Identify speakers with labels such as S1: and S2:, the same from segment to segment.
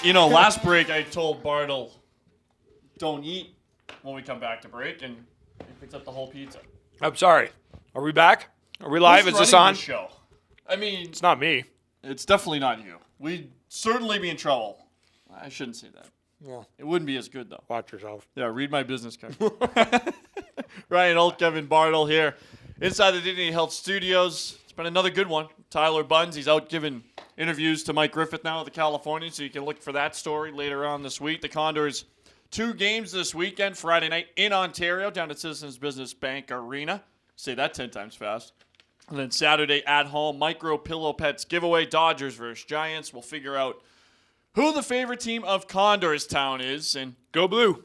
S1: Last break I told Bartle, don't eat when we come back to break, and he picks up the whole pizza.
S2: I'm sorry. Are we back? Are we live?
S1: Who's
S2: Is this
S1: running
S2: on?
S1: the show? I mean,
S2: It's not me.
S1: it's definitely not you. We'd certainly be in trouble. I shouldn't say that.
S2: Well,
S1: It wouldn't be as good, though.
S2: watch yourself.
S1: Yeah, read my business card. Ryan Holt, Kevin Bartle here inside the Dignity Health Studios. It's been another good one. Tyler Buns, he's out giving interviews to Mike Griffith now at the Californian, so you can look for that story later on this week. The Condors, 2 games this weekend. Friday night in Ontario down at Citizens Business Bank Arena. Say that 10 times fast. And then Saturday at home, Micro Pillow Pets giveaway, Dodgers versus Giants. We'll figure out who the favorite team of Condors Town is. And
S2: Go Blue.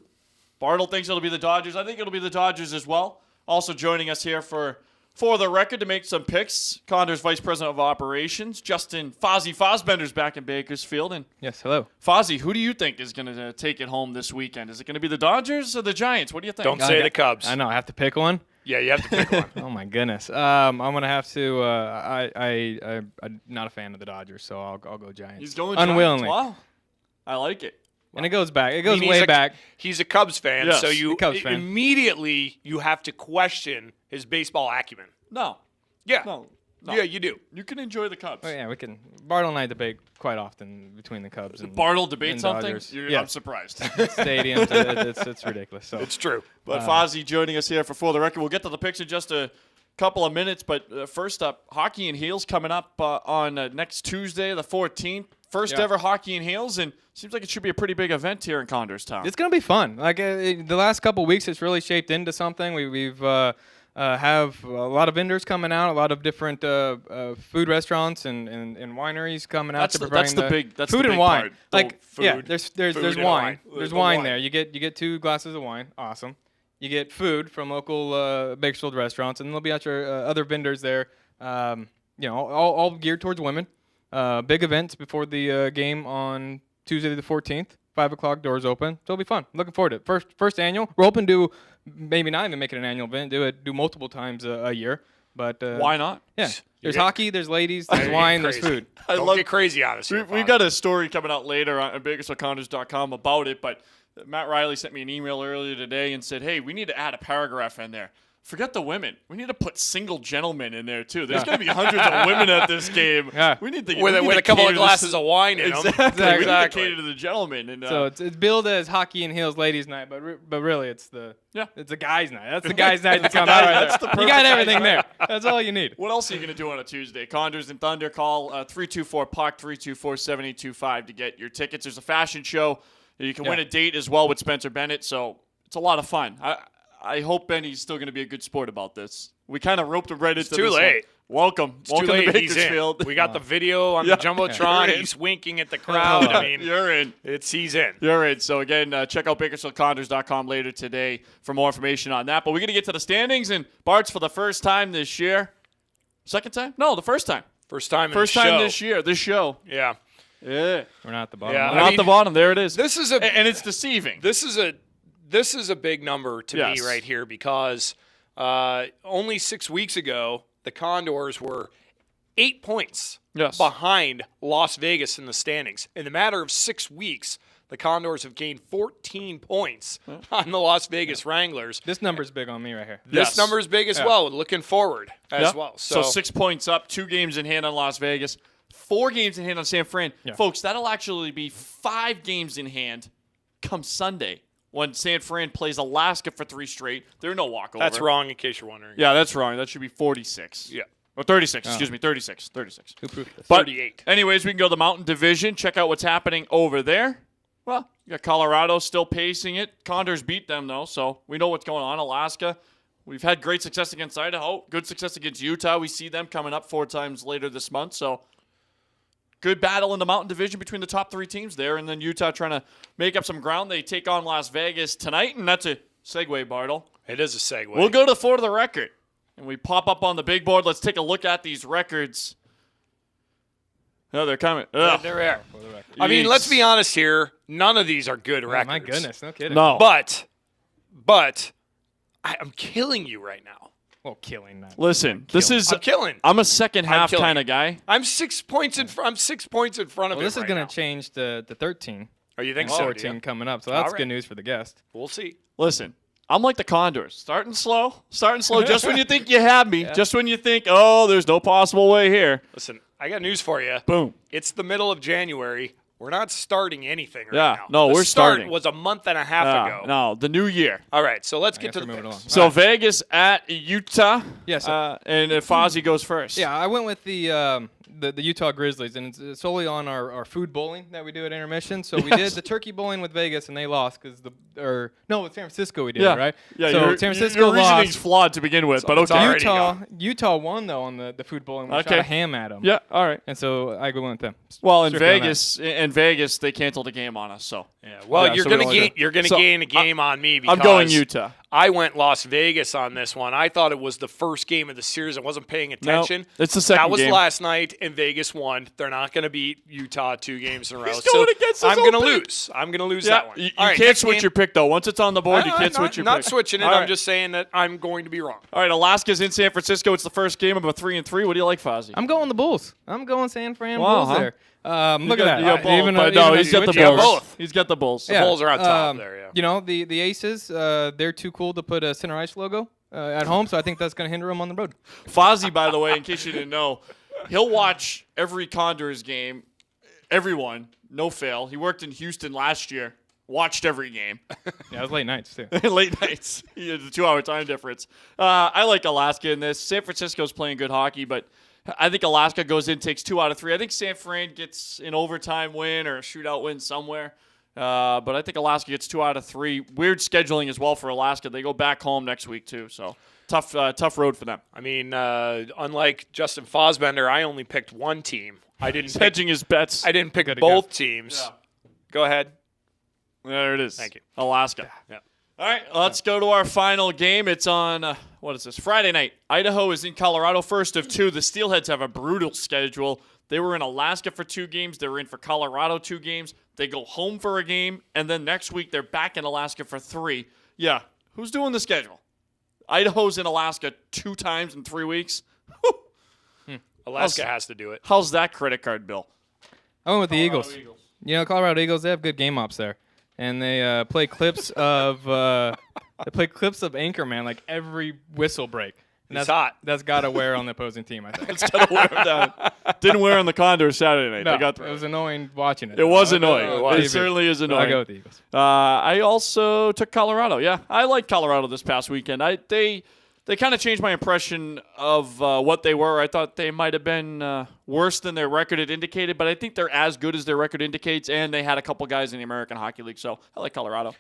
S1: Bartle thinks it'll be the Dodgers. I think it'll be the Dodgers as well. Also joining us here for the record to make some picks, Condors Vice President of Operations, Justin Fahsbender's back in Bakersfield. And
S3: Yes, hello.
S1: Fahzy, who do you think is going to take it home this weekend? Is it going to be the Dodgers or the Giants? What do you think?
S2: Don't say the Cubs.
S3: I know, I have to pick one.
S2: Yeah, you have to pick one.
S3: Oh my goodness. I'm gonna have to. I'm not a fan of the Dodgers, so I'll go Giants.
S1: He's going
S3: unwillingly.
S1: Giants. Wow. I like it.
S3: And it goes back. It goes
S2: He's
S3: way back.
S2: He's a Cubs fan,
S1: Yes,
S2: so you
S3: a Cubs fan.
S2: immediately you have to question his baseball acumen.
S1: No.
S2: Yeah.
S1: No.
S2: Yeah, you do.
S1: You can enjoy the Cubs.
S3: Oh yeah, we can. Bartle and I debate quite often between the Cubs and
S1: Bartle debate
S3: and
S1: something?
S3: Dodgers.
S1: I'm surprised.
S3: Stadiums. it's ridiculous. So
S2: It's true.
S1: But Fahzy joining us here for the record. We'll get to the picks in just a couple of minutes. But first up, Hockey and Heels coming up on next Tuesday, the 14th. First ever Hockey and Heels, and seems like it should be a pretty big event here in Condors Town.
S3: it's gonna be fun. Like the last couple weeks, it's really shaped into something. We've have a lot of vendors coming out, a lot of different food restaurants and wineries coming out to provide
S1: That's
S3: food
S1: the
S3: and
S1: big
S3: wine.
S1: part.
S3: Like
S2: Food.
S3: yeah, there's
S2: Food and
S3: wine.
S2: wine.
S3: There's
S2: The
S3: wine
S2: wine.
S3: there. You get 2 glasses of wine. Awesome. You get food from local Bakersfield restaurants, and there'll be other vendors there. All geared towards women. Big events before the game on Tuesday the 14th. 5 o'clock, doors open. So it'll be fun. Looking forward to it. First annual. We're hoping to maybe not even make it an annual event. Do multiple times a year. But
S1: Why not?
S3: Yeah. There's hockey. There's ladies. There's wine. There's food.
S2: Don't get crazy on us.
S1: We've got a story coming out later on BakersfieldCondors.com about it, but Matt Riley sent me an email earlier today and said, hey, we need to add a paragraph in there. Forget the women. We need to put single gentlemen in there, too. There's going to be hundreds of women at this game.
S3: Yeah.
S1: We need to
S2: with a couple of glasses of wine in them.
S1: Exactly. We need to
S2: Exactly.
S1: cater to the gentlemen. And,
S3: So it's billed as Hockey and Heels Ladies Night, but really it's the guys' night. That's the guys' night to come out right
S1: That's
S3: there.
S1: the
S3: You got
S1: perfect
S3: everything
S1: guys'
S3: there. That's all you need.
S1: What else are you going to do on a Tuesday? Condors and Thunder, call 324-PUCK, 324-7225 to get your tickets. There's a fashion show. You can win a date as well with Spencer Bennett, so it's a lot of fun. I hope Benny's still going to be a good sport about this. We kind of roped him right into this.
S2: too late.
S1: Welcome.
S2: It's
S1: Welcome
S2: too late.
S1: to
S2: He's
S1: Bakersfield.
S2: in. We got the video on
S1: Yeah.
S2: the Jumbotron.
S1: You're in.
S2: He's winking at the crowd. I mean,
S1: You're in.
S2: he's in.
S1: You're in. So, again, check out BakersfieldCondors.com later today for more information on that. But we're going to get to the standings, and Bart's for the first time this year. Second time? No, the first time.
S2: First time
S1: First
S2: in the
S1: time
S2: show.
S1: this year. This show.
S2: Yeah.
S1: Yeah.
S3: We're not at the bottom.
S2: Yeah.
S1: We're not the bottom. There it is.
S2: This is a
S1: And it's deceiving.
S2: This is a big number to
S1: Yes.
S2: me right here because only 6 weeks ago the Condors were 8 points behind Las Vegas in the standings. In the matter of 6 weeks, the Condors have gained 14 points on the Las Vegas Wranglers.
S3: This number's big on me right here.
S2: This number is big as well. Looking forward as well.
S1: So 6 points up, 2 games in hand on Las Vegas, 4 games in hand on San Fran.
S3: Yeah.
S1: Folks, that'll actually be 5 games in hand come Sunday when San Fran plays Alaska for 3 straight. They're no walkover.
S2: That's wrong in case you're wondering.
S1: Yeah, that's wrong. That should be 46.
S2: Yeah.
S1: Or 36, excuse me, 36.
S3: Who proved this?
S1: But
S2: 38.
S1: anyways, we can go to the Mountain Division, check out what's happening over there. Well, you got Colorado still pacing it. Condors beat them, though, so we know what's going on. Alaska, we've had great success against Idaho, good success against Utah. We see them coming up 4 times later this month, so good battle in the Mountain Division between the top 3 teams there, and then Utah trying to make up some ground. They take on Las Vegas tonight, and that's a segue, Bartle.
S2: It is a segue.
S1: We'll go to for the record, and we pop up on the big board. Let's take a look at these records. Oh, they're coming. Ugh.
S2: They're there. I mean, let's be honest here. None of these are good
S3: Oh,
S2: records.
S3: my goodness, no kidding.
S1: No.
S2: But I'm killing you right now.
S3: Well, killing that.
S1: Listen, this is
S2: I'm killing.
S1: I'm a second half
S2: killing.
S1: kind of guy.
S2: I'm 6 points in. I'm 6 points in front of
S3: Well,
S2: him.
S3: this is
S2: right
S3: going
S2: now.
S3: to change to 13.
S2: Oh, you think
S3: and
S2: so?
S3: 14
S2: do you?
S3: coming up, so that's
S2: All right.
S3: good news for the guest.
S2: We'll see.
S1: Listen, I'm like the Condors, starting slow. Just when you think you have me, just when you think, oh, there's no possible way here.
S2: Listen, I got news for you.
S1: Boom.
S2: It's the middle of January. We're not starting anything right
S1: Yeah,
S2: now.
S1: no, we're
S2: start
S1: starting.
S2: was a month and a half ago.
S1: No, the new year.
S2: All right, so let's
S3: I
S2: get
S3: guess
S2: to the
S3: we're moving
S2: picks.
S3: along.
S1: So
S3: All right.
S1: Vegas at Utah.
S3: Yes,
S1: and Fahzy goes first.
S3: Yeah, I went with the Utah Grizzlies, and it's solely on our food bowling that we do at intermission. So we did the turkey bowling with Vegas, and they lost with San Francisco we did it, right?
S1: Yeah,
S3: so
S1: your,
S3: San Francisco
S1: your reasoning's
S3: lost.
S1: flawed to begin with, but
S2: it's
S1: okay.
S2: already
S3: Utah won though on the food bowling. We shot
S1: Okay.
S3: a ham at them.
S1: Yeah, all right.
S3: And so I go with them.
S1: Well, in
S3: Strictly on that.
S1: Vegas, they canceled a game on us. So
S2: Yeah. Well,
S1: Yeah,
S2: you're
S1: so we
S2: gonna
S1: only
S2: gain.
S1: do-
S2: You're gonna
S1: So,
S2: gain a game on me because
S1: I'm going Utah.
S2: I went Las Vegas on this one. I thought it was the first game of the series. I wasn't paying attention.
S1: it's the second
S2: That was
S1: game.
S2: last night, and Vegas won. They're not going to beat Utah 2 games in a row.
S1: He's going against his
S2: I'm
S1: own
S2: going to
S1: pick.
S2: lose. I'm going to lose
S1: Yeah,
S2: that one.
S1: you
S2: All right,
S1: can't
S2: next
S1: switch
S2: game.
S1: your pick though. Once it's on the board, you can't switch your
S2: not
S1: pick.
S2: switching it.
S1: All
S2: I'm
S1: right.
S2: just saying that I'm going to be wrong.
S1: All right, Alaska's in San Francisco. It's the first game of a 3-3. What do you like, Fahzy?
S3: I'm going the Bulls. I'm going San Fran
S1: Wow,
S3: Bulls
S1: huh?
S3: there. Look at that.
S1: You got both,
S3: Even
S1: but
S3: though-
S1: no,
S3: even
S1: he's
S3: though
S1: got the
S3: switching
S2: Yeah,
S1: Bulls.
S2: both.
S1: He's got the Bulls.
S3: Yeah.
S2: Bulls are on top there, yeah.
S3: You know, the Aces, they're too cool to put a center ice logo at home, so I think that's going to hinder them on the road.
S1: Fahzy, by the way, in case you didn't know, he'll watch every Condors game, everyone, no fail. He worked in Houston last year, watched every game.
S3: Yeah, it was late nights, too.
S1: Late nights. He had a 2-hour time difference. I like Alaska in this. San Francisco's playing good hockey, but I think Alaska goes in, takes 2 out of 3. I think San Fran gets an overtime win or a shootout win somewhere. But I think Alaska gets 2 out of 3. Weird scheduling as well for Alaska. They go back home next week, too. So tough road for them.
S2: I mean, unlike Justin Fahsbender, I only picked one team. I didn't
S1: He's
S2: pick,
S1: hedging his bets.
S2: I didn't pick
S3: Good to
S2: both
S3: go.
S2: teams.
S1: Yeah.
S2: Go ahead.
S1: There it is.
S2: Thank you.
S1: Alaska.
S2: Yeah.
S1: All right, let's go to our final game. It's on, Friday night. Idaho is in Colorado, first of 2. The Steelheads have a brutal schedule. They were in Alaska for 2 games. They were in for Colorado 2 games. They go home for a game, and then next week they're back in Alaska for 3. Yeah, who's doing the schedule? Idaho's in Alaska 2 times in 3 weeks.
S2: Alaska has to do it.
S1: How's that credit card bill?
S3: I went with the Eagles. You know, Colorado Eagles, they have good game ops there. And they play clips of Anchorman like every whistle break. And
S2: He's
S3: that's
S2: hot.
S3: That's got to wear on the opposing team, I think.
S1: It's gotta wear him down. Didn't wear on the Condors Saturday night.
S3: No,
S1: they got through.
S3: it was annoying watching it.
S1: It was
S3: though.
S1: annoying.
S3: On
S1: It
S3: TV.
S1: certainly is
S3: But
S1: annoying.
S3: I go with the Eagles.
S1: I also took Colorado. Yeah, I like Colorado this past weekend. They kind of changed my impression of what they were. I thought they might have been worse than their record had indicated, but I think they're as good as their record indicates, and they had a couple guys in the American Hockey League, so I like Colorado.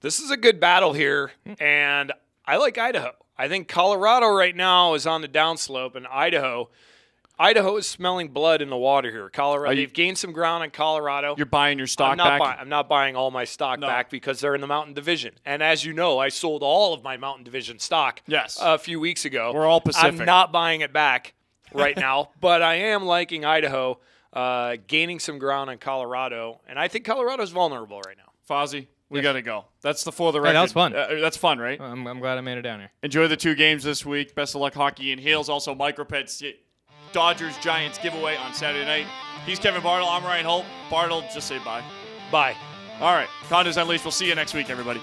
S2: This is a good battle here, and I like Idaho. I think Colorado right now is on the downslope, and Idaho is smelling blood in the water here. Colorado, they've gained some ground in Colorado.
S1: You're buying your stock
S2: I'm not buying all my stock back because they're in the Mountain Division. And as you know, I sold all of my Mountain Division stock a few weeks ago.
S1: We're all Pacific.
S2: I'm not buying it back right now, but I am liking Idaho, gaining some ground in Colorado, and I think Colorado's vulnerable right now.
S1: Fahzy, we got to go. That's the for the record.
S3: that was fun.
S1: That's fun, right?
S3: I'm glad I made it down here.
S1: Enjoy the 2 games this week. Best of luck, hockey and heels. Also, Micropeds Dodgers Giants giveaway on Saturday night. He's Kevin Bartle. I'm Ryan Holt. Bartle, just say bye.
S2: Bye.
S1: All right. Condors Unleashed. We'll see you next week, everybody.